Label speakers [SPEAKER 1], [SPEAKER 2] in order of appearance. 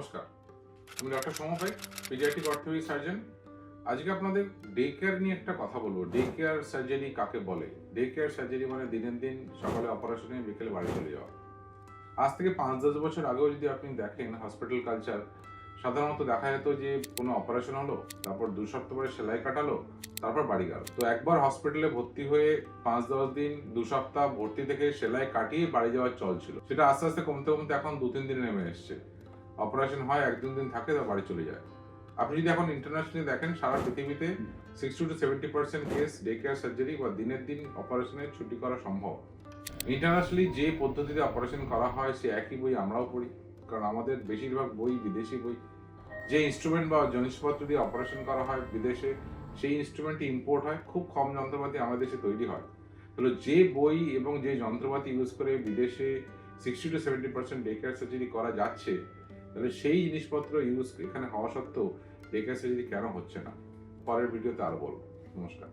[SPEAKER 1] নমস্কার, আমি doctor Soumya, paediatric orthopaedic surgeon. আজকে আপনাদের ডে কেয়ার নিয়ে একটা কথা বলবো। ডে কেয়ার সার্জারি কাকে বলে? ডে কেয়ার সার্জারি মানে দিনের দিন সকালে অপারেশনে বিকেলে বাড়ি চলে যাওয়া। আজ থেকে 5-10 বছর আগেও যদি আপনি দেখেন হসপিটাল কালচার, সাধারণত দেখা যেত যে কোনো অপারেশন হলো, তারপর 2 সপ্তাহ পরে সেলাই কাটালো, তারপর বাড়ি গেল। তো একবার হসপিটালে ভর্তি হয়ে 5-10 দিন 2 সপ্তাহ ভর্তি থেকে সেলাই কাটিয়ে বাড়ি যাওয়ার চল ছিল। সেটা আস্তে আস্তে কমতে কমতে এখন 2-3 দিনে নেমে এসছে। অপারেশন হয় 1-2 দিন থাকে, তারপর বাড়ি চলে যায়। আপনি যদি এখন ইন্টারন্যাশনালি দেখেন, সারা পৃথিবীতে 60-70% কেস ডে কেয়ার সার্জারি বা দিনের দিন অপারেশনের ছুটি করা সম্ভব। ইন্টারন্যাশনালি যে পদ্ধতিতে অপারেশন করা হয় সে একই বই আমরাও পড়ি, কারণ আমাদের বেশিরভাগ বই বিদেশি বই। যে ইনস্ট্রুমেন্ট বা জিনিসপত্র দিয়ে অপারেশন করা হয় বিদেশে, সেই ইনস্ট্রুমেন্টই ইম্পোর্ট হয়, খুব কম যন্ত্রপাতি আমাদের দেশে তৈরি হয়। তাহলে যে বই এবং যে যন্ত্রপাতি ইউজ করে বিদেশে 60-70% ডে কেয়ার সার্জারি করা যাচ্ছে, তাহলে সেই জিনিসপত্র ইউজ এখানে হওয়া সত্ত্বেও ডে কেয়ার সার্জারি কেন হচ্ছে না? পরের ভিডিওতে আরো বলবো। নমস্কার।